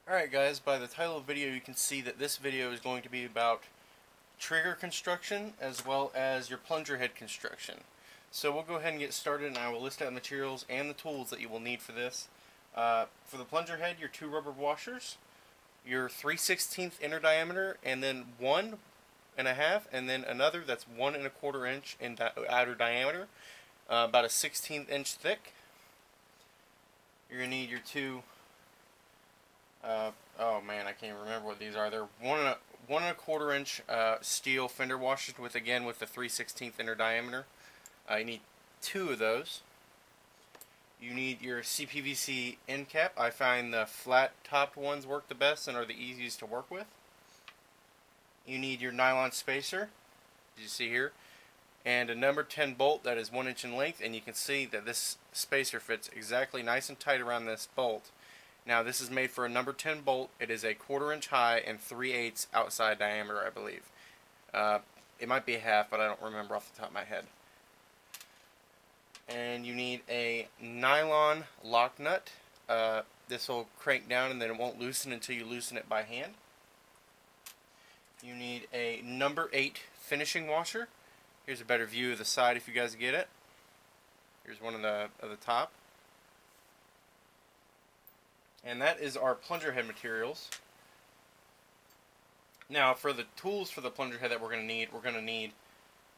Alright guys, by the title of the video you can see that this video is going to be about trigger construction as well as your plunger head construction. So we'll go ahead and get started, and I will list out the materials and the tools that you will need for this. For the plunger head, your 2 rubber washers, your 3/16 inner diameter, and then 1.5, and then another that's 1.25 inch in outer diameter, about a 1/16 inch thick. You're going to need your 2 oh man, I can't remember what these are. They're 1.25 inch steel fender washers with the 3/16 inner diameter. You need 2 of those. You need your CPVC end cap. I find the flat topped ones work the best and are the easiest to work with. You need your nylon spacer, as you see here, and a number 10 bolt that is 1 inch in length, and you can see that this spacer fits exactly nice and tight around this bolt. Now this is made for a number 10 bolt. It is a 1/4 inch high and 3/8 outside diameter, I believe. It might be a half, but I don't remember off the top of my head. And you need a nylon lock nut. This will crank down and then it won't loosen until you loosen it by hand. You need a number 8 finishing washer. Here's a better view of the side if you guys get it. Here's one of the top. And that is our plunger head materials. Now for the tools for the plunger head that we're going to need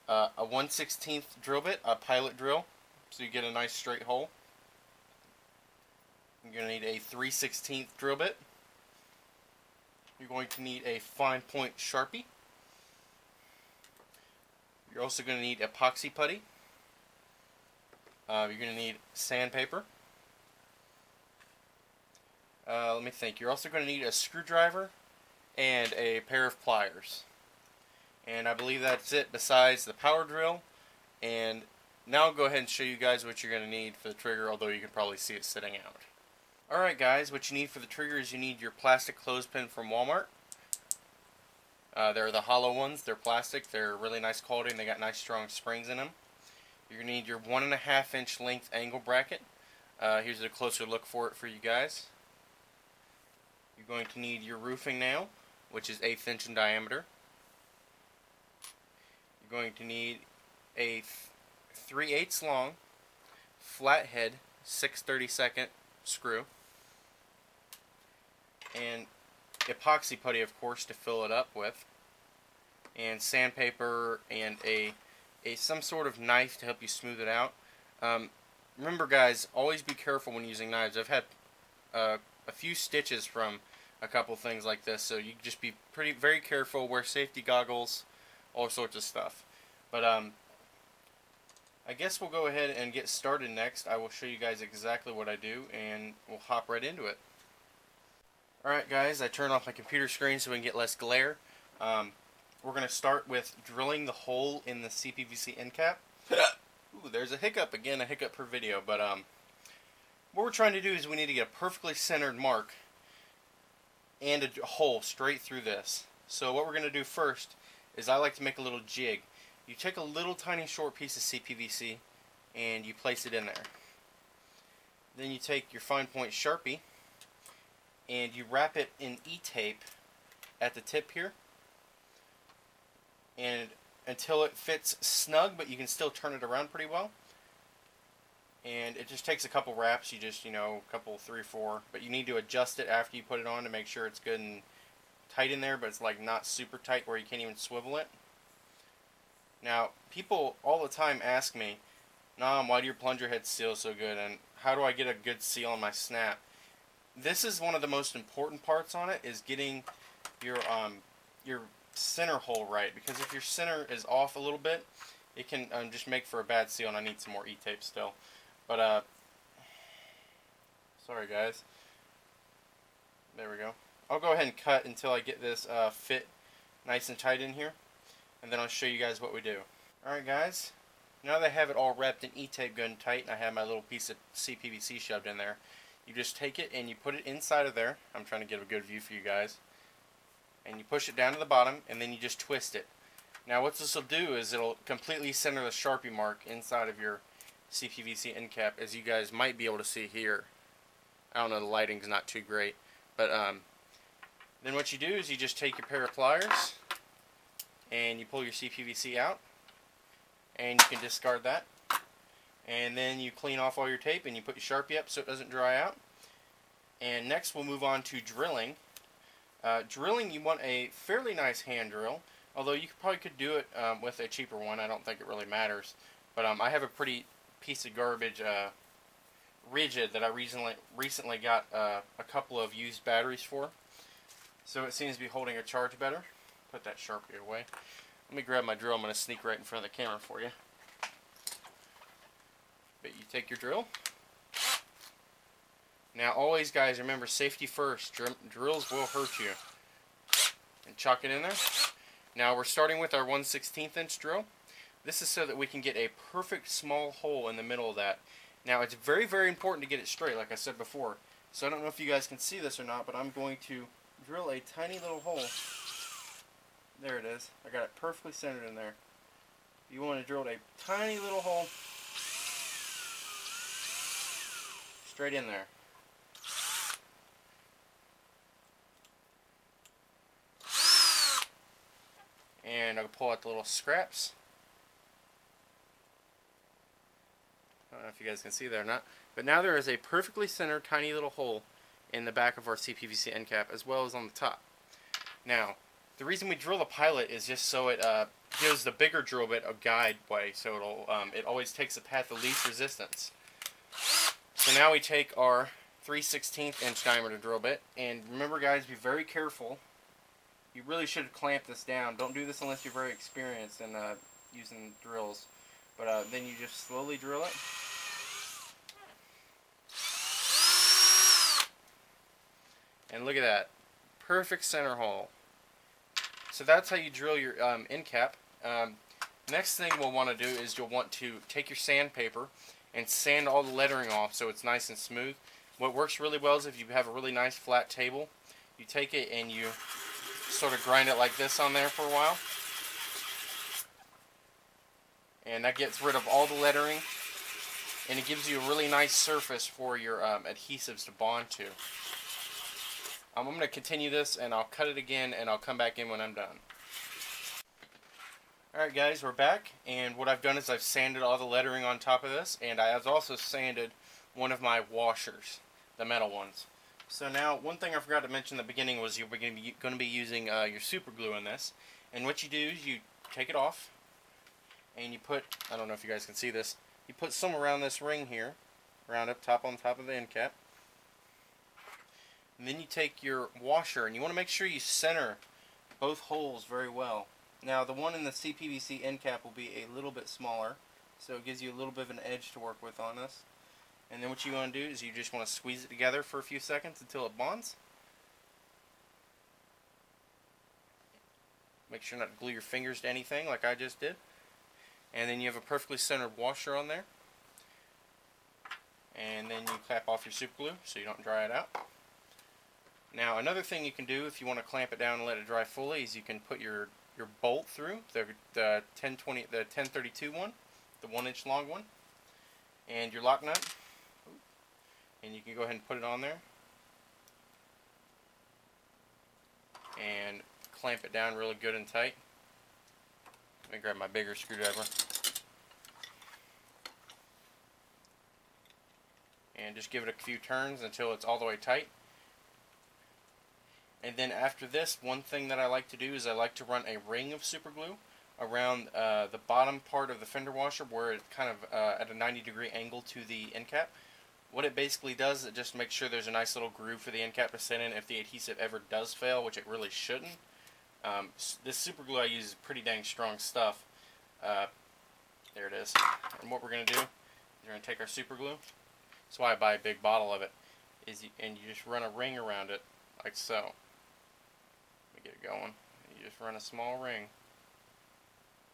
a 1/16 drill bit, a pilot drill, so you get a nice straight hole. You're going to need a 3/16 drill bit. You're going to need a fine point Sharpie. You're also going to need epoxy putty. You're going to need sandpaper. Let me think. You're also going to need a screwdriver and a pair of pliers. And I believe that's it besides the power drill. And now I'll go ahead and show you guys what you're going to need for the trigger, although you can probably see it sitting out. Alright guys, what you need for the trigger is you need your plastic clothespin from Walmart. They're the hollow ones. They're plastic. They're really nice quality and they got nice strong springs in them. You're going to need your 1.5 inch length angle bracket. Here's a closer look for it for you guys. You're going to need your roofing nail, which is 1/8 inch in diameter. You're going to need a 3/8 long flathead 6/32 screw, and epoxy putty, of course, to fill it up with, and sandpaper, and some sort of knife to help you smooth it out. Remember, guys, always be careful when using knives. I've had a few stitches from a couple things like this, so you just be very careful. Wear safety goggles, all sorts of stuff. But I guess we'll go ahead and get started next. I will show you guys exactly what I do, and we'll hop right into it. Alright guys, I turned off my computer screen so we can get less glare. We're going to start with drilling the hole in the CPVC end cap. Ooh, there's a hiccup again, a hiccup per video. But what we're trying to do is we need to get a perfectly centered mark and a hole straight through this. So what we're going to do first is I like to make a little jig. You take a little tiny short piece of CPVC and you place it in there. Then you take your fine point Sharpie and you wrap it in E-tape at the tip here, and until it fits snug, but you can still turn it around pretty well. And it just takes a couple wraps. You just, a couple, 3 or 4, but you need to adjust it after you put it on to make sure it's good and tight in there, but it's like not super tight where you can't even swivel it. Now, people all the time ask me, Nom, why do your plunger heads seal so good, and how do I get a good seal on my snap? This is one of the most important parts on it, is getting your center hole right, because if your center is off a little bit, it can just make for a bad seal, and I need some more E-tape still. But sorry guys. There we go. I'll go ahead and cut until I get this fit nice and tight in here, and then I'll show you guys what we do. Alright guys, now that I have it all wrapped in E-tape good and tight, and I have my little piece of CPVC shoved in there, you just take it and you put it inside of there. I'm trying to get a good view for you guys. And you push it down to the bottom, and then you just twist it. Now what this will do is it'll completely center the Sharpie mark inside of your CPVC end cap, as you guys might be able to see here. I don't know, the lighting's not too great, but Then what you do is you just take your pair of pliers and you pull your CPVC out, and you can discard that. And then you clean off all your tape and you put your Sharpie up so it doesn't dry out. And next we'll move on to drilling. Drilling, you want a fairly nice hand drill, although you probably could do it with a cheaper one. I don't think it really matters. But I have a pretty piece of garbage rigid that I recently got a couple of used batteries for. So it seems to be holding a charge better. Put that Sharpie away. Let me grab my drill. I'm going to sneak right in front of the camera for you. But you take your drill. Now always, guys, remember safety first. Drills will hurt you. And chuck it in there. Now we're starting with our 1/16 inch drill. This is so that we can get a perfect small hole in the middle of that. Now it's very, very important to get it straight, like I said before. So I don't know if you guys can see this or not, but I'm going to drill a tiny little hole. There it is. I got it perfectly centered in there. You want to drill a tiny little hole straight in there. And I'll pull out the little scraps. I don't know if you guys can see there or not. But now there is a perfectly centered tiny little hole in the back of our CPVC end cap, as well as on the top. Now, the reason we drill the pilot is just so it gives the bigger drill bit a guide way, so it always takes the path of least resistance. So now we take our 3/16 inch diameter drill bit, and remember, guys, be very careful. You really should clamp this down. Don't do this unless you're very experienced in using drills. But then you just slowly drill it. And look at that. Perfect center hole. So that's how you drill your end cap. Next thing we'll want to do is you'll want to take your sandpaper and sand all the lettering off so it's nice and smooth. What works really well is if you have a really nice flat table, you take it and you sort of grind it like this on there for a while. And that gets rid of all the lettering, and it gives you a really nice surface for your adhesives to bond to. I'm going to continue this, and I'll cut it again, and I'll come back in when I'm done. Alright guys, we're back, and what I've done is I've sanded all the lettering on top of this, and I have also sanded one of my washers, the metal ones. So now, one thing I forgot to mention at the beginning was you're going to be using your super glue in this. And what you do is you take it off, and you put, I don't know if you guys can see this, you put some around this ring here, around up top on top of the end cap. And then you take your washer, and you want to make sure you center both holes very well. Now the one in the CPVC end cap will be a little bit smaller, so it gives you a little bit of an edge to work with on this. And then what you want to do is you just want to squeeze it together for a few seconds until it bonds. Make sure not to glue your fingers to anything like I just did. And then you have a perfectly centered washer on there. And then you clap off your super glue so you don't dry it out. Now another thing you can do if you want to clamp it down and let it dry fully is you can put your bolt through, the 1032 one, the 1-inch long one, and your lock nut. And you can go ahead and put it on there and clamp it down really good and tight. Let me grab my bigger screwdriver. And just give it a few turns until it's all the way tight. And then after this, one thing that I like to do is I like to run a ring of super glue around the bottom part of the fender washer where it's kind of at a 90-degree angle to the end cap. What it basically does is it just makes sure there's a nice little groove for the end cap to sit in if the adhesive ever does fail, which it really shouldn't. This super glue I use is pretty dang strong stuff. There it is. And what we're going to do is we're going to take our super glue. That's why I buy a big bottle of it. And you just run a ring around it like so. Let me get it going. You just run a small ring.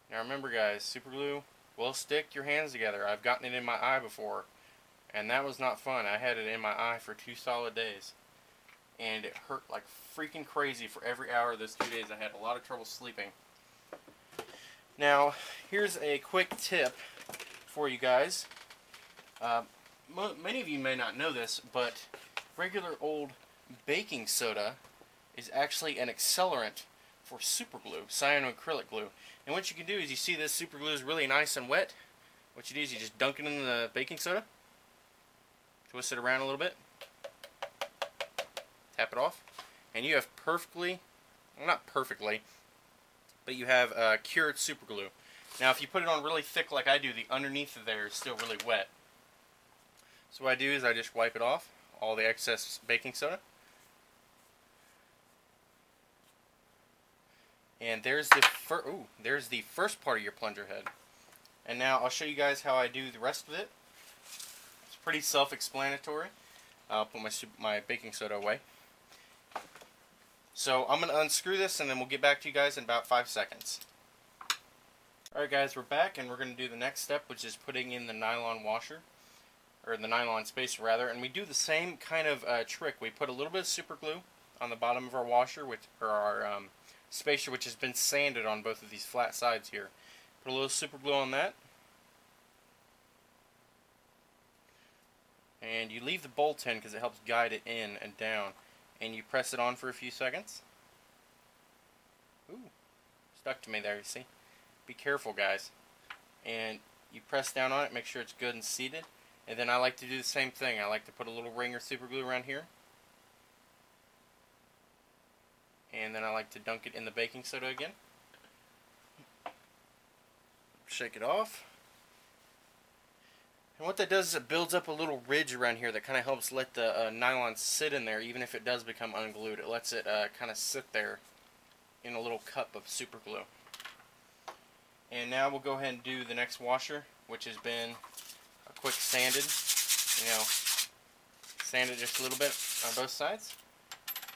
Now remember guys, super glue will stick your hands together. I've gotten it in my eye before, and that was not fun. I had it in my eye for 2 solid days, and it hurt like freaking crazy for every hour of those 2 days. I had a lot of trouble sleeping. Now here's a quick tip for you guys. Many of you may not know this, but regular old baking soda is actually an accelerant for super glue, cyanoacrylic glue. And what you can do is, you see this super glue is really nice and wet. What you do is you just dunk it in the baking soda, twist it around a little bit, tap it off, and you have perfectly, well, not perfectly, but you have cured super glue. Now if you put it on really thick like I do, the underneath of there is still really wet. So what I do is I just wipe it off, all the excess baking soda. And there's the first part of your plunger head. And now I'll show you guys how I do the rest of it. It's pretty self-explanatory. I'll put my baking soda away. So I'm going to unscrew this, and then we'll get back to you guys in about 5 seconds. Alright guys, we're back, and we're going to do the next step, which is putting in the nylon washer, or the nylon spacer rather. And we do the same kind of trick. We put a little bit of super glue on the bottom of our washer, or our spacer, which has been sanded on both of these flat sides here. Put a little super glue on that, and you leave the bolt in because it helps guide it in and down, and you press it on for a few seconds. Ooh, stuck to me there, you see? Be careful, guys. And you press down on it, make sure it's good and seated, and then I like to do the same thing. I like to put a little ring or super glue around here, and then I like to dunk it in the baking soda again. Shake it off. And what that does is it builds up a little ridge around here that kind of helps let the nylon sit in there, even if it does become unglued. It lets it kind of sit there in a little cup of super glue. And now we'll go ahead and do the next washer, which has been a quick sanded. Sand it just a little bit on both sides.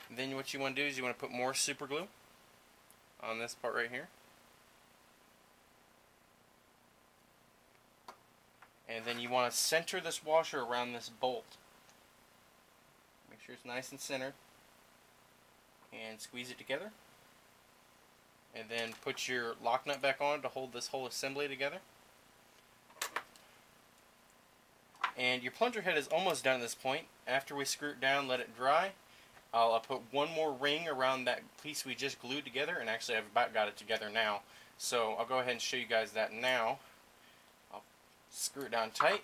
And then what you want to do is you want to put more super glue on this part right here. And then you want to center this washer around this bolt. Make sure it's nice and centered. And squeeze it together. And then put your lock nut back on to hold this whole assembly together. And your plunger head is almost done at this point. After we screw it down, let it dry. I'll put one more ring around that piece we just glued together. And actually I've about got it together now. So I'll go ahead and show you guys that now. Screw it down tight,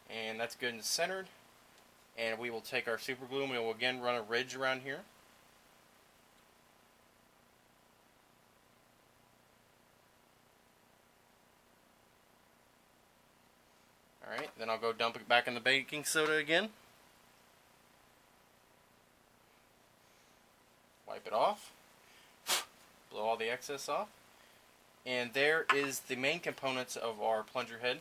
and that's good and centered. And we will take our super glue and we will again run a ridge around here. Alright, then I'll go dump it back in the baking soda again. Wipe it off. Blow all the excess off. And there is the main components of our plunger head.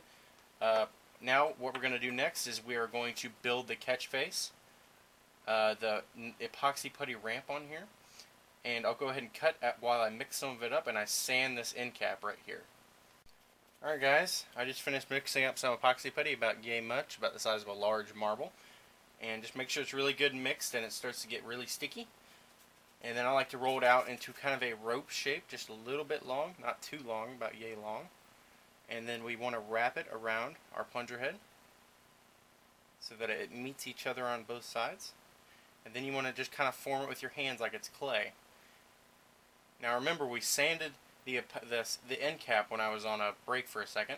Now what we're going to do next is we are going to build the catch face, the epoxy putty ramp on here, and I'll go ahead and cut while I mix some of it up, and I sand this end cap right here. Alright guys, I just finished mixing up some epoxy putty, about yay much, about the size of a large marble, and just make sure it's really good mixed and it starts to get really sticky. And then I like to roll it out into kind of a rope shape, just a little bit long, not too long, about yay long. And then we want to wrap it around our plunger head so that it meets each other on both sides. And then you want to just kind of form it with your hands like it's clay. Now remember, we sanded the end cap when I was on a break for a second.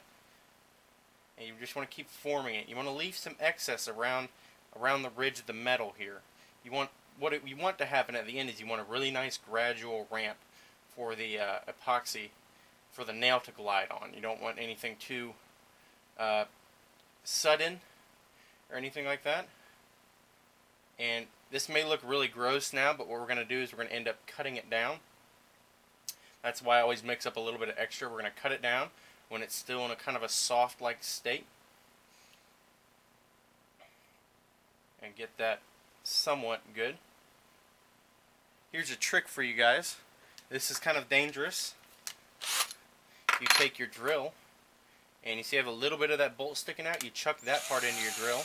And you just want to keep forming it. You want to leave some excess around the ridge of the metal here. What you want to happen at the end is you want a really nice gradual ramp for the epoxy, for the nail to glide on. You don't want anything too sudden or anything like that. And this may look really gross now, but what we're going to do is we're going to end up cutting it down. That's why I always mix up a little bit of extra. We're going to cut it down when it's still in a kind of a soft-like state. And get that somewhat good. Here's a trick for you guys. This is kind of dangerous. You take your drill, and you see I have a little bit of that bolt sticking out. You chuck that part into your drill,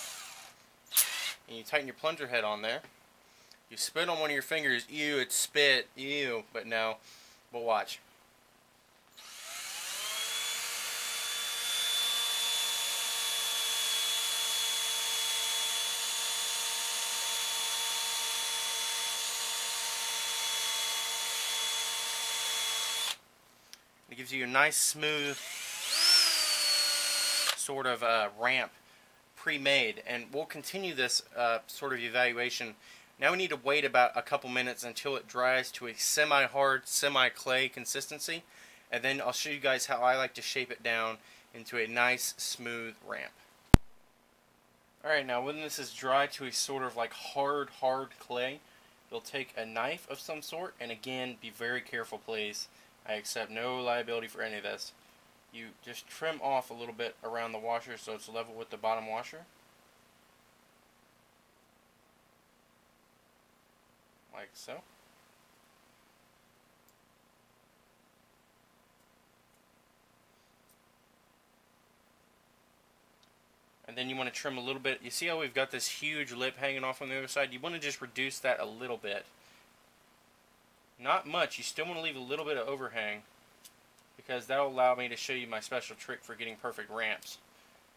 and you tighten your plunger head on there. You spit on one of your fingers. Ew, it's spit. Ew. But no, we'll watch. It gives you a nice smooth sort of ramp pre-made, and we'll continue this sort of evaluation. Now we need to wait about a couple minutes until it dries to a semi-hard, semi-clay consistency, and then I'll show you guys how I like to shape it down into a nice smooth ramp. Alright, now when this is dry to a sort of like hard clay, you'll take a knife of some sort, and again, be very careful please. I accept no liability for any of this. You just trim off a little bit around the washer so it's level with the bottom washer. Like so. And then you want to trim a little bit. You see how we've got this huge lip hanging off on the other side? You want to just reduce that a little bit. Not much. You still want to leave a little bit of overhang, because that will allow me to show you my special trick for getting perfect ramps,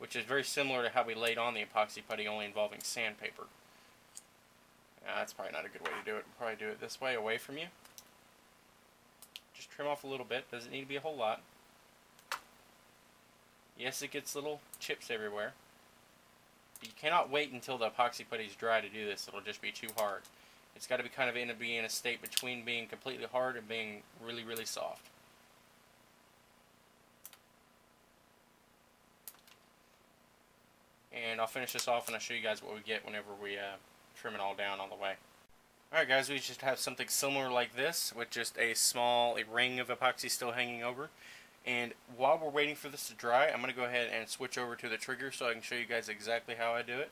which is very similar to how we laid on the epoxy putty, only involving sandpaper. That's probably not a good way to do it. We'll probably do it this way, away from you. Just trim off a little bit. Doesn't need to be a whole lot. Yes, it gets little chips everywhere. You cannot wait until the epoxy putty is dry to do this. It'll just be too hard. It's got to be kind of in a state between being completely hard and being really soft. And I'll finish this off and I'll show you guys what we get whenever we trim it all down all the way. Alright guys, we just have something similar like this with just a ring of epoxy still hanging over. And while we're waiting for this to dry, I'm going to go ahead and switch over to the trigger so I can show you guys exactly how I do it.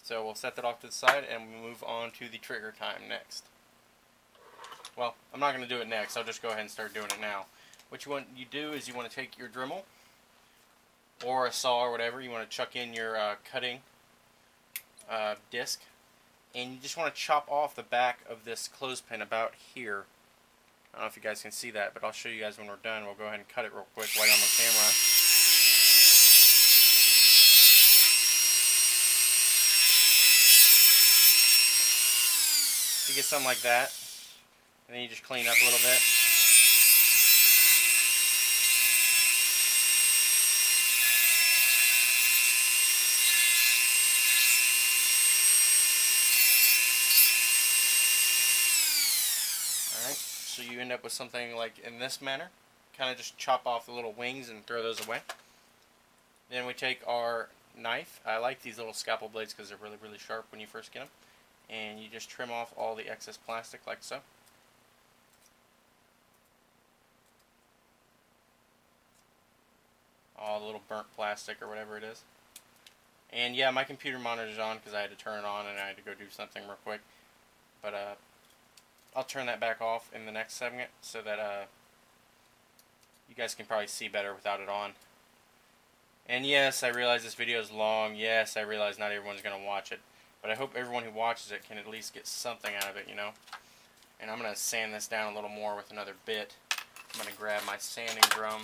So we'll set that off to the side and we'll move on to the trigger time next. Well, I'm not going to do it next. I'll just go ahead and start doing it now. What you do is you want to take your Dremel or a saw or whatever. You want to chuck in your cutting disc, and you just want to chop off the back of this clothespin about here. I don't know if you guys can see that, but I'll show you guys when we're done. We'll go ahead and cut it real quick right on the camera. You get something like that, and then you just clean up a little bit. Alright, so you end up with something like in this manner. Kind of just chop off the little wings and throw those away. Then we take our knife. I like these little scalpel blades because they're really sharp when you first get them. And you just trim off all the excess plastic like so. All the little burnt plastic or whatever it is. And yeah, my computer monitor is on because I had to turn it on and I had to go do something real quick. But I'll turn that back off in the next segment so that you guys can probably see better without it on. And yes, I realize this video is long. Yes, I realize not everyone's going to watch it. But I hope everyone who watches it can at least get something out of it, you know. And I'm going to sand this down a little more with another bit. I'm going to grab my sanding drum,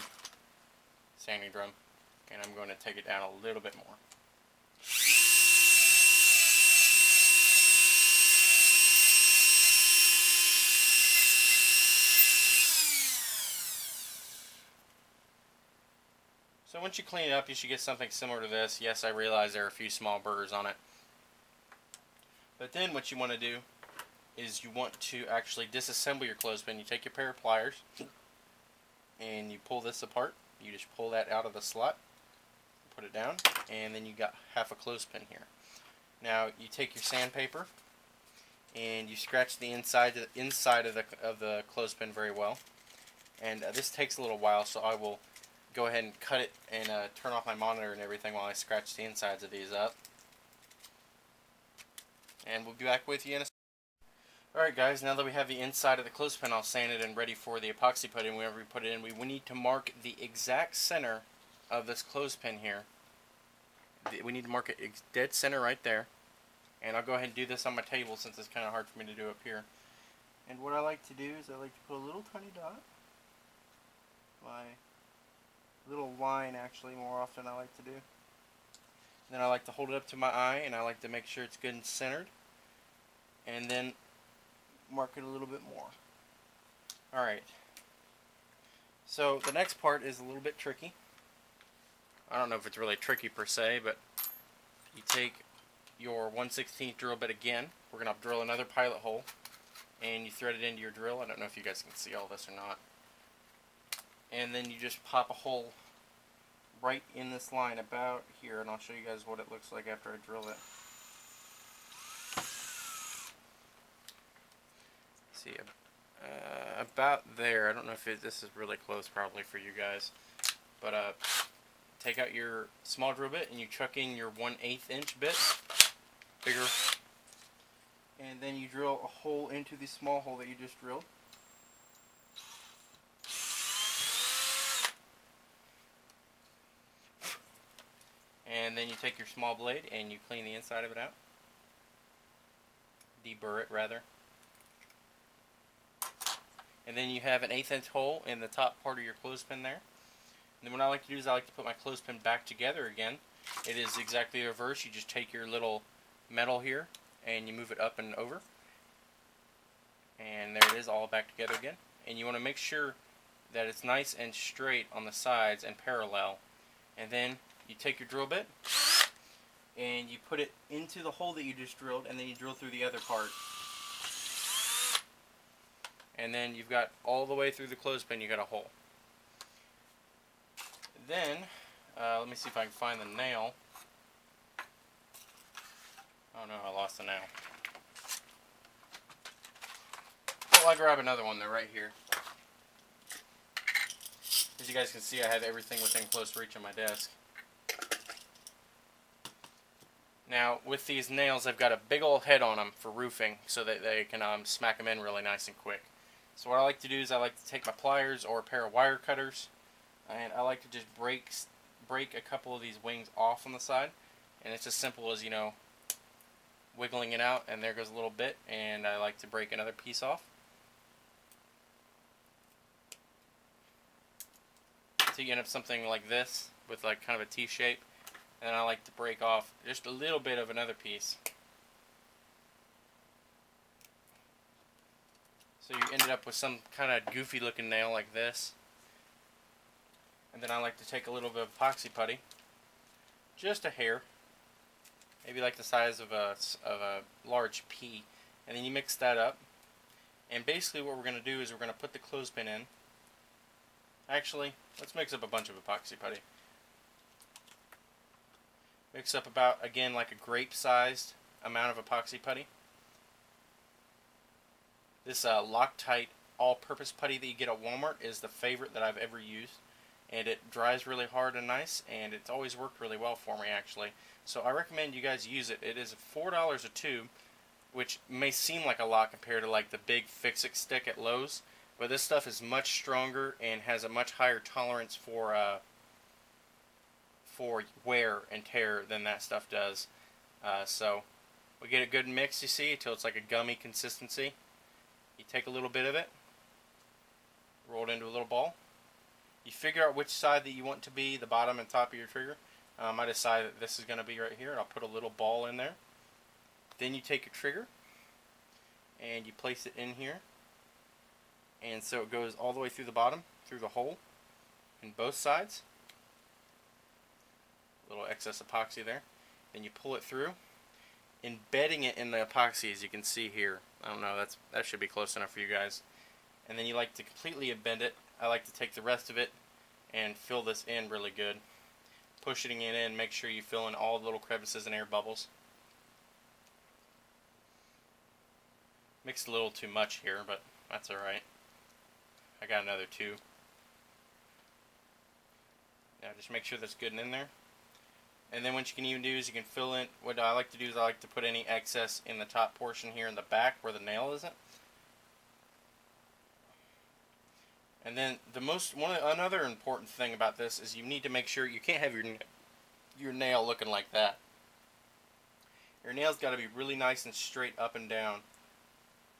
and I'm going to take it down a little bit more. So once you clean it up, you should get something similar to this. Yes, I realize there are a few small burrs on it. But then what you want to do is you want to actually disassemble your clothespin. You take your pair of pliers and you pull this apart. You just pull that out of the slot, put it down, and then you got half a clothespin here. Now you take your sandpaper and you scratch the inside of the clothespin very well. And this takes a little while, so I will go ahead and cut it and turn off my monitor and everything while I scratch the insides of these up. And we'll be back with you in a second. Alright guys, now that we have the inside of the clothespin all sanded and ready for the epoxy putty, whenever we put it in, we need to mark the exact center of this clothespin here. We need to mark it dead center right there. And I'll go ahead and do this on my table since it's kind of hard for me to do up here. And what I like to do is I like to put a little tiny dot. My little line, actually, more often I like to do. Then I like to hold it up to my eye, and I like to make sure it's good and centered. And then mark it a little bit more. Alright. So the next part is a little bit tricky. I don't know if it's really tricky per se, but you take your 1/16 drill bit again. We're going to drill another pilot hole, and you thread it into your drill. I don't know if you guys can see all this or not. And then you just pop a hole right in this line about here, and I'll show you guys what it looks like after I drill it. See, about there. I don't know if this is really close probably for you guys, but take out your small drill bit and you chuck in your 1/8 inch bit, bigger, and then you drill a hole into the small hole that you just drilled. And then you take your small blade and you clean the inside of it out. Deburr it rather. And then you have an 1/8 inch hole in the top part of your clothespin there. And then what I like to do is I like to put my clothespin back together again. It is exactly the reverse. You just take your little metal here and you move it up and over. And there it is, all back together again. And you want to make sure that it's nice and straight on the sides and parallel. And then you take your drill bit and you put it into the hole that you just drilled, and then you drill through the other part. And then you've got all the way through the clothespin, you got a hole. Then, let me see if I can find the nail. Oh no, I lost the nail. Well, I'll grab another one though, right here. As you guys can see, I have everything within close reach on my desk. Now, with these nails, I've got a big old head on them for roofing, so that they can smack them in really nice and quick. So what I like to do is I like to take my pliers or a pair of wire cutters, and I like to just break a couple of these wings off on the side. And it's as simple as, you know, wiggling it out, and there goes a little bit, and I like to break another piece off. So you end up something like this with like kind of a T shape, and then I like to break off just a little bit of another piece. So you ended up with some kind of goofy looking nail like this. And then I like to take a little bit of epoxy putty, just a hair, maybe like the size of a large pea, and then you mix that up. And basically what we're going to do is we're going to put the clothespin in. Actually, let's mix up a bunch of epoxy putty. Mix up about, again, like a grape-sized amount of epoxy putty. This Loctite all-purpose putty that you get at Walmart is the favorite that I've ever used. And it dries really hard and nice, and it's always worked really well for me, actually. So I recommend you guys use it. It is $4 a tube, which may seem like a lot compared to like the big Fix-It stick at Lowe's. But this stuff is much stronger and has a much higher tolerance for wear and tear than that stuff does. So we get a good mix, you see, until it's like a gummy consistency. You take a little bit of it, roll it into a little ball. You figure out which side that you want to be the bottom and top of your trigger. I decided that this is going to be right here, and I'll put a little ball in there. Then you take your trigger and you place it in here, and so it goes all the way through the bottom, through the hole in both sides. A little excess epoxy there. Then you pull it through, embedding it in the epoxy, as you can see here. I don't know, that should be close enough for you guys. And then you like to completely embed it. I like to take the rest of it and fill this in really good. Pushing it in, make sure you fill in all the little crevices and air bubbles. Mixed a little too much here, but that's alright. I got another two. Now just make sure that's good and in there. And then what you can even do is you can fill in, what I like to do is I like to put any excess in the top portion here in the back where the nail isn't. And then another important thing about this is you need to make sure you can't have your nail looking like that. Your nail's got to be really nice and straight up and down,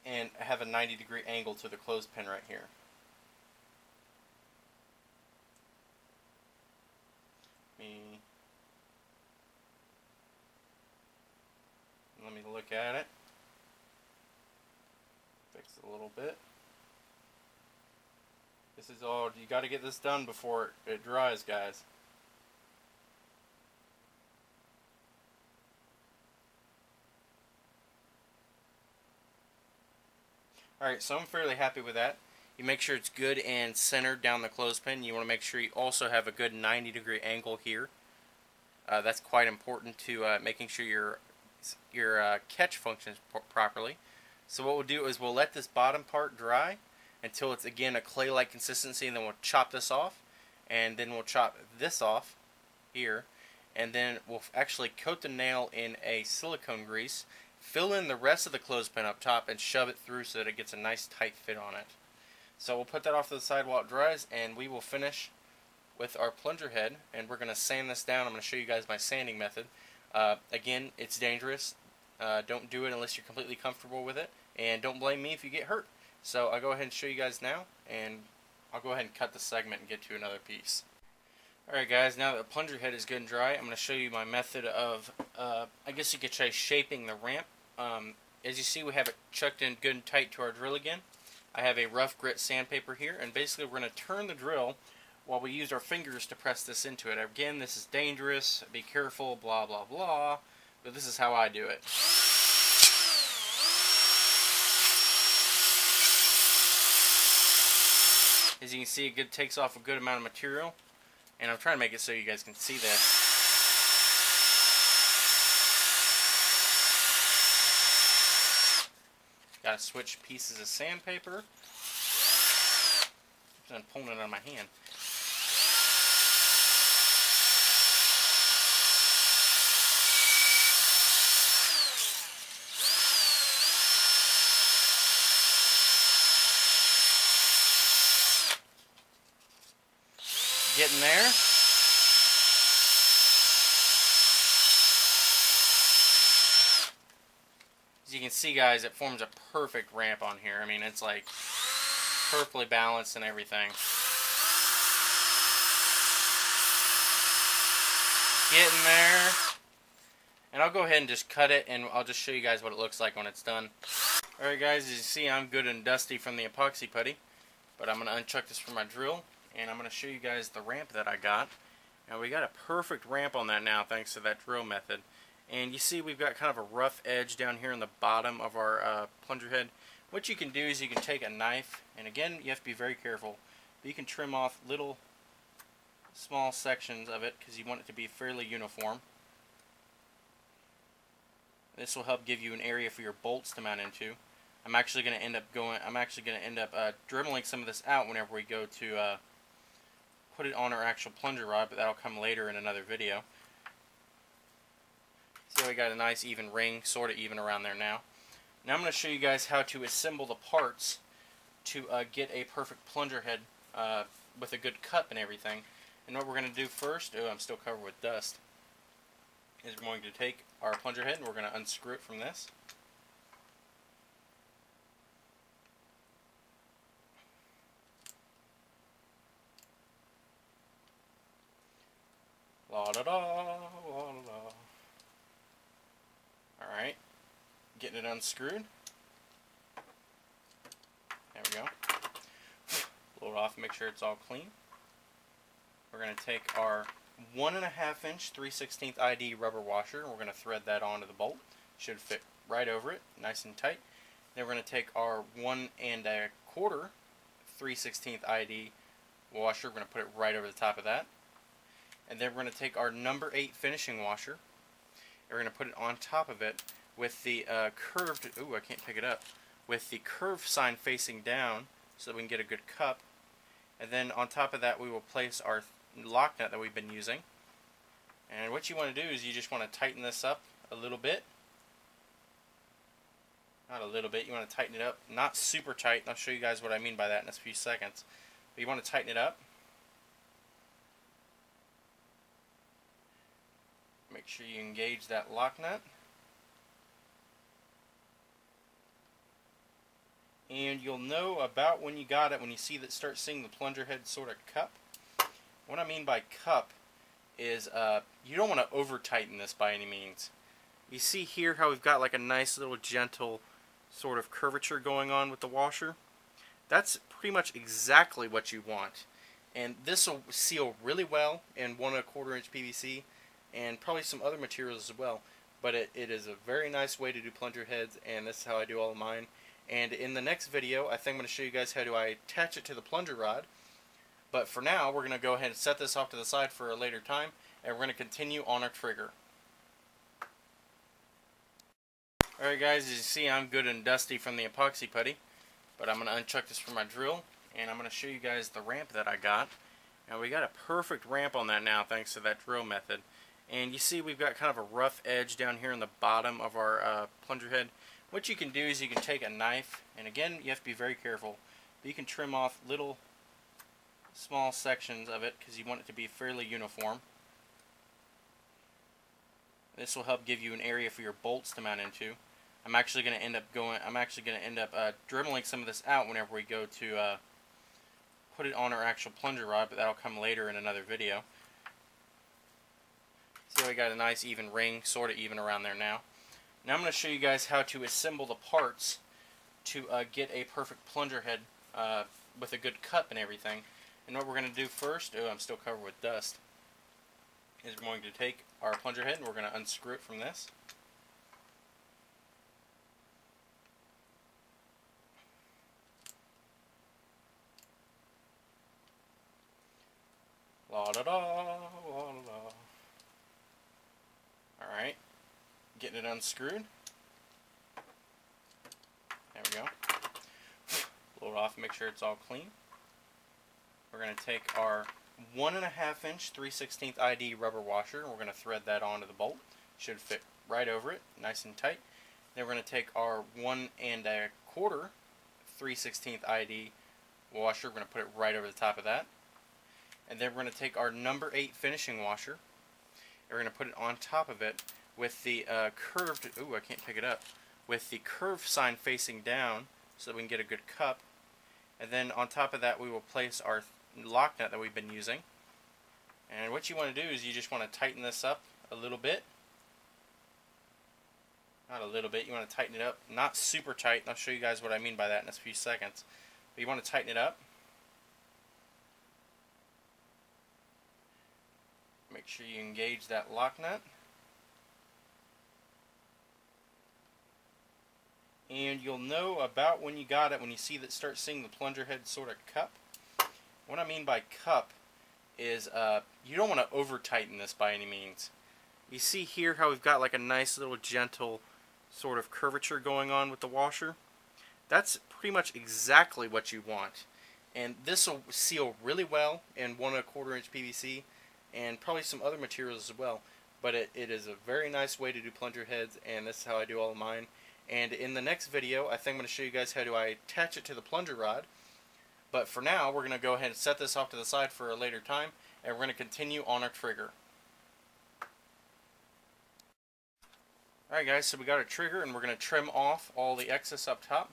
and have a 90-degree angle to the clothespin right here. Let me look at it. Fix it a little bit. This is all, you got to get this done before it dries, guys. Alright, so I'm fairly happy with that. You make sure it's good and centered down the clothespin. You want to make sure you also have a good 90-degree angle here. That's quite important to making sure your catch functions properly. So what we'll do is we'll let this bottom part dry until it's again a clay-like consistency, and then we'll chop this off, and then we'll chop this off here, and then we'll actually coat the nail in a silicone grease, fill in the rest of the clothespin up top, and shove it through so that it gets a nice tight fit on it. So we'll put that off to the side while it dries, and we will finish with our plunger head, and we're going to sand this down. I'm going to show you guys my sanding method. Again, it's dangerous. Don't do it unless you're completely comfortable with it, and don't blame me if you get hurt. So I'll go ahead and show you guys now, and I'll go ahead and cut the segment and get to another piece. Alright guys, now that the plunger head is good and dry, I'm going to show you my method of, I guess you could say, shaping the ramp. As you see, we have it chucked in good and tight to our drill again. I have a rough grit sandpaper here, and basically we're going to turn the drill while we use our fingers to press this into it. Again, this is dangerous, be careful, blah blah blah, but this is how I do it. As you can see, it takes off a good amount of material, and I'm trying to make it so you guys can see this. Gotta switch pieces of sandpaper. I'm pulling it out of my hand. Getting there. As you can see, guys, it forms a perfect ramp on here. I mean, it's like perfectly balanced and everything. Getting there. And I'll go ahead and just cut it, and I'll just show you guys what it looks like when it's done. Alright guys, as you see, I'm good and dusty from the epoxy putty, but I'm going to unchuck this from my drill, and I'm going to show you guys the ramp that I got. Now we got a perfect ramp on that now thanks to that drill method. And you see we've got kind of a rough edge down here in the bottom of our plunger head. What you can do is you can take a knife, and again you have to be very careful, but you can trim off little small sections of it because you want it to be fairly uniform. This will help give you an area for your bolts to mount into. I'm actually going to end up dribbling some of this out whenever we go to put it on our actual plunger rod, but that'll come later in another video. So we got a nice even ring, sort of even around there now. Now I'm going to show you guys how to assemble the parts to get a perfect plunger head with a good cup and everything. And what we're going to do first, I'm still covered with dust, is we're going to take our plunger head and we're going to unscrew it from this. La da da, la da da. Alright, getting it unscrewed. There we go. Blow it off and make sure it's all clean. We're going to take our 1.5 inch 3/16 ID rubber washer, and we're going to thread that onto the bolt. Should fit right over it, nice and tight. Then we're going to take our 1 1/4 3/16 ID washer, we're going to put it right over the top of that. And then we're going to take our number 8 finishing washer, and we're going to put it on top of it with the curved, ooh, I can't pick it up, with the curve sign facing down so that we can get a good cup. And then on top of that we will place our lock nut that we've been using. And what you want to do is you just want to tighten this up a little bit. Not a little bit, you want to tighten it up, not super tight, and I'll show you guys what I mean by that in a few seconds. But you want to tighten it up. Make sure you engage that lock nut. And you'll know about when you got it when you see that, start seeing the plunger head sort of cup. What I mean by cup is you don't want to over tighten this by any means. You see here how we've got like a nice little gentle sort of curvature going on with the washer. That's pretty much exactly what you want. And this will seal really well in 1 1/4 inch PVC and probably some other materials as well. But it is a very nice way to do plunger heads, and this is how I do all of mine. And in the next video, I think I'm going to show you guys how do I attach it to the plunger rod. But for now, we're going to go ahead and set this off to the side for a later time, and we're going to continue on our trigger. Alright guys, as you see, I'm good and dusty from the epoxy putty, but I'm going to unchuck this from my drill, and I'm going to show you guys the ramp that I got. Now we got a perfect ramp on that now thanks to that drill method. And you see we've got kind of a rough edge down here in the bottom of our plunger head. What you can do is you can take a knife, and again you have to be very careful, but you can trim off little small sections of it because you want it to be fairly uniform. This will help give you an area for your bolts to mount into. I'm actually going to end up dribbling some of this out whenever we go to put it on our actual plunger rod, but that'll come later in another video. See, we got a nice even ring, sort of even around there now. Now I'm going to show you guys how to assemble the parts to get a perfect plunger head with a good cup and everything. And what we're going to do first, oh, I'm still covered with dust, is we're going to take our plunger head and we're going to unscrew it from this. La da da, la da da. Alright, getting it unscrewed. There we go. Blow it off and make sure it's all clean. We're going to take our 1 1/2 inch 3/16 ID rubber washer, and we're going to thread that onto the bolt. Should fit right over it, nice and tight. Then we're going to take our 1 1/4 3/16 ID washer, we're going to put it right over the top of that. And then we're going to take our number 8 finishing washer, and we're going to put it on top of it with the curved, ooh, I can't pick it up, with the curved sign facing down so that we can get a good cup. And then on top of that we will place our lock nut that we've been using. And what you want to do is you just want to tighten this up a little bit. Not a little bit, you want to tighten it up, not super tight, and I'll show you guys what I mean by that in a few seconds. But you want to tighten it up. Make sure you engage that lock nut. And you'll know about when you got it when you see that, start seeing the plunger head sort of cup. What I mean by cup is you don't want to over tighten this by any means. You see here how we've got like a nice little gentle sort of curvature going on with the washer. That's pretty much exactly what you want. And this will seal really well in 1 1/4 inch PVC and probably some other materials as well. But it is a very nice way to do plunger heads, and this is how I do all of mine. And in the next video, I think I'm going to show you guys how do I attach it to the plunger rod. But for now, we're going to go ahead and set this off to the side for a later time, and we're going to continue on our trigger. Alright guys, so we got our trigger, and we're going to trim off all the excess up top.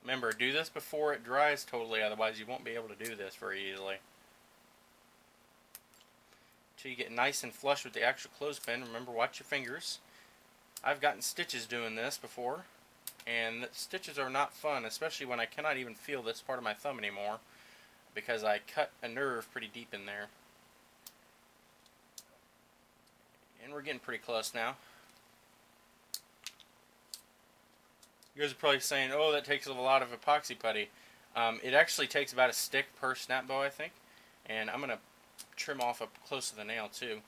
Remember, do this before it dries totally, otherwise you won't be able to do this very easily. Until you get nice and flush with the actual clothespin. Remember, watch your fingers. I've gotten stitches doing this before, and the stitches are not fun, especially when I cannot even feel this part of my thumb anymore because I cut a nerve pretty deep in there. And we're getting pretty close now. You guys are probably saying, oh, that takes a lot of epoxy putty. It actually takes about a stick per SnapBow, I think. And I'm going to trim off up close to the nail too.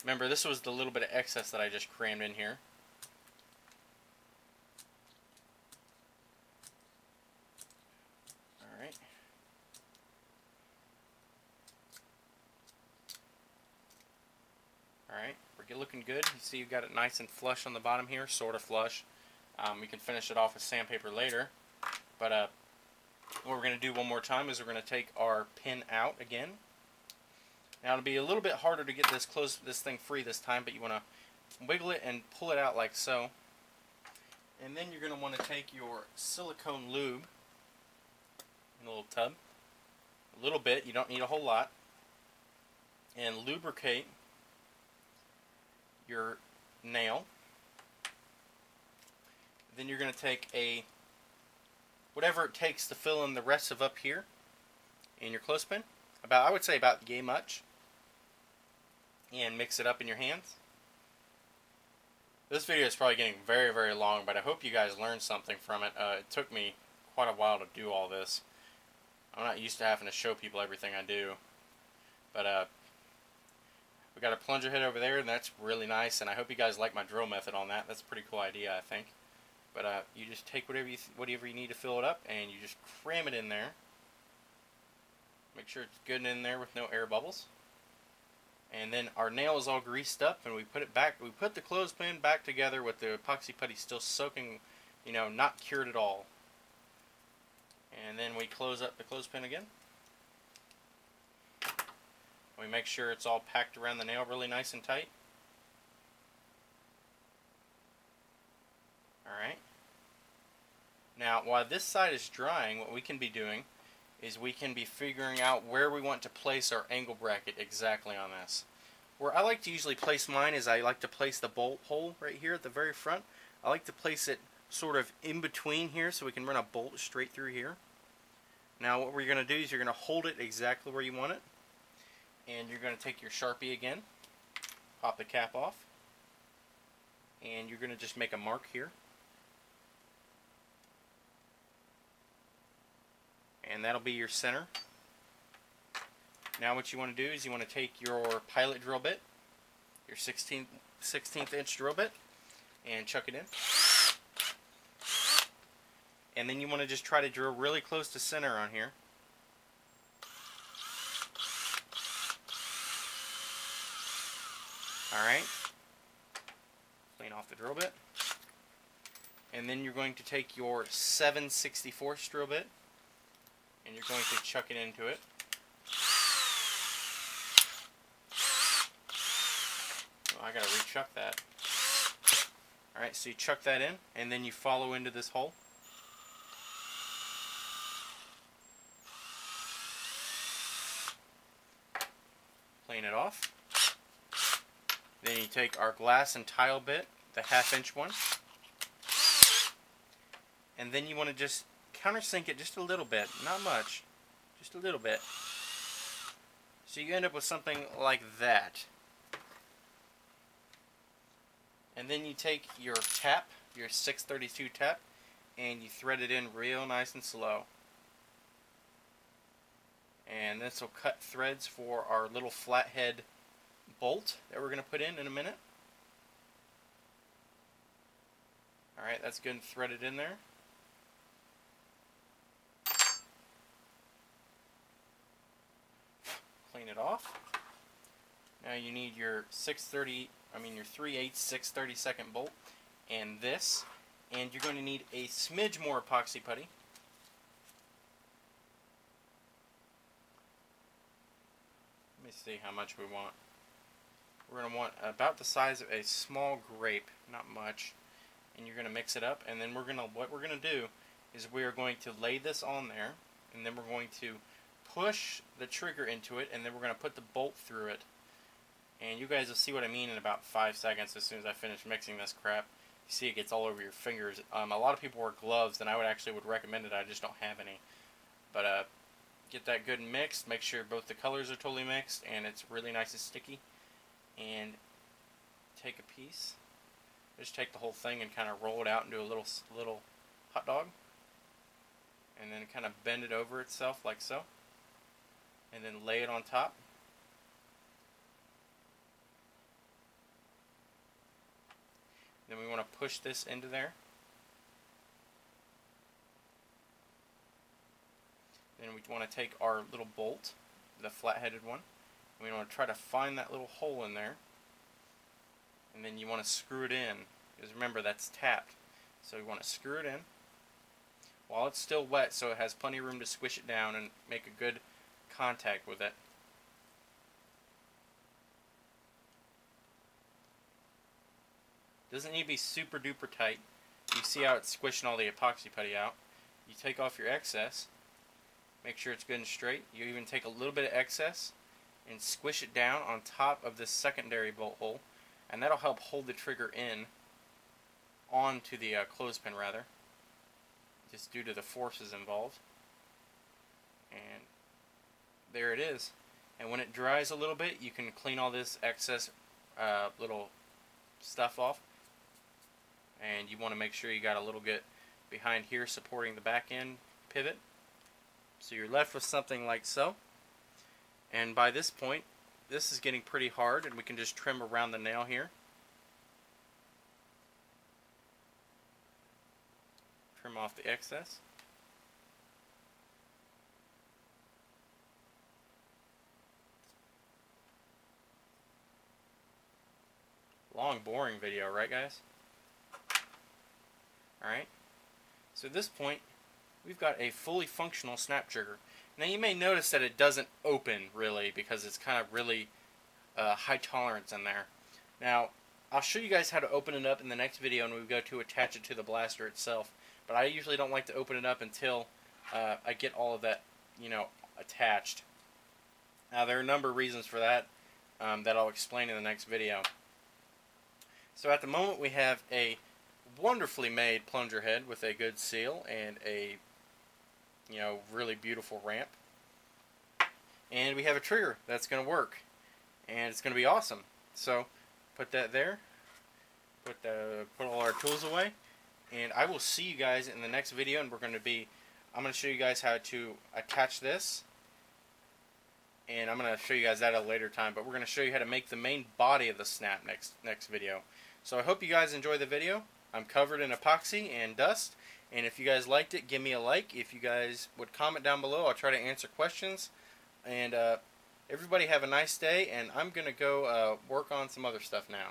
Remember, this was the little bit of excess that I just crammed in here. Alright. Alright, we're looking good. You see you've got it nice and flush on the bottom here, sort of flush. We can finish it off with sandpaper later. But what we're going to do one more time is we're going to take our pin out again. Now it'll be a little bit harder to get this thing free this time, but you want to wiggle it and pull it out like so. And then you're going to want to take your silicone lube in a little tub, a little bit, you don't need a whole lot, and lubricate your nail. Then you're going to take a whatever it takes to fill in the rest of up here in your clothespin. I would say about yay much. And mix it up in your hands. This video is probably getting very, very long, but I hope you guys learned something from it. It took me quite a while to do all this. I'm not used to having to show people everything I do. But we got a plunger head over there, and that's really nice. And I hope you guys like my drill method on that. That's a pretty cool idea, I think. But you just take whatever you need to fill it up, and you just cram it in there. Make sure it's good in there with no air bubbles. And then our nail is all greased up, and we put it back. We put the clothespin back together with the epoxy putty still soaking, you know, not cured at all. And then we close up the clothespin again. We make sure it's all packed around the nail really nice and tight. Alright. Now, while this side is drying, what we can be doing is we can be figuring out where we want to place our angle bracket exactly on this. Where I like to usually place mine is I like to place the bolt hole right here at the very front. I like to place it sort of in between here so we can run a bolt straight through here. Now what we're going to do is you're going to hold it exactly where you want it. And you're going to take your Sharpie again, pop the cap off, and you're going to just make a mark here. And that'll be your center. Now what you want to do is you want to take your pilot drill bit, your 16th inch drill bit, and chuck it in. And then you want to just try to drill really close to center on here. Alright. Clean off the drill bit. And then you're going to take your 7/64 drill bit, and you're going to chuck it into it. Oh, I gotta rechuck that. Alright, so you chuck that in, and then you follow into this hole. Clean it off. Then you take our glass and tile bit, the 1/2 inch one, and then you want to just countersink it just a little bit, not much, just a little bit. So you end up with something like that. And then you take your tap, your 632 tap, and you thread it in real nice and slow. And this will cut threads for our little flathead bolt that we're going to put in a minute. Alright, that's good and threaded in there. Clean it off. Now you need your 3/8 6/32 bolt and this, and you're going to need a smidge more epoxy putty. Let me see how much we want. We're going to want about the size of a small grape, not much, and you're going to mix it up. And then what we're going to do is we are going to lay this on there, and then we're going to push the trigger into it, and then we're going to put the bolt through it. And you guys will see what I mean in about 5 seconds as soon as I finish mixing this crap. You see it gets all over your fingers. A lot of people wear gloves, and I would recommend it. I just don't have any. But get that good and mixed. Make sure both the colors are totally mixed, and it's really nice and sticky. And take a piece. Just take the whole thing and kind of roll it out and do a little hot dog. And then kind of bend it over itself like so. And then lay it on top. Then we want to push this into there. Then we want to take our little bolt, the flat-headed one. We want to try to find that little hole in there. And then you want to screw it in. Because remember, that's tapped. So you want to screw it in while it's still wet so it has plenty of room to squish it down and make a good contact with it. Doesn't need to be super duper tight. You see how it's squishing all the epoxy putty out. You take off your excess. Make sure it's good and straight. You even take a little bit of excess and squish it down on top of this secondary bolt hole, and that'll help hold the trigger in onto the clothespin rather. just due to the forces involved. And there it is. And when it dries a little bit, you can clean all this excess little stuff off. And you want to make sure you got a little bit behind here supporting the back end pivot. So you're left with something like so. And by this point, this is getting pretty hard, and we can just trim around the nail here. Trim off the excess. Long, boring video, right guys? Alright, so at this point, we've got a fully functional snap trigger. Now you may notice that it doesn't open really because it's kind of really high tolerance in there. Now, I'll show you guys how to open it up in the next video when we go to attach it to the blaster itself. But I usually don't like to open it up until I get all of that, attached. Now there are a number of reasons for that that I'll explain in the next video. So at the moment we have a wonderfully made plunger head with a good seal and a really beautiful ramp, and we have a trigger that's going to work, and it's going to be awesome. So put that there, put all our tools away, and I will see you guys in the next video. And I'm going to show you guys how to attach this, and I'm going to show you guys that at a later time, but we're going to show you how to make the main body of the snap next video. So I hope you guys enjoy the video. I'm covered in epoxy and dust, and if you guys liked it, give me a like. If you guys would comment down below, I'll try to answer questions. And everybody have a nice day, and I'm going to go work on some other stuff now.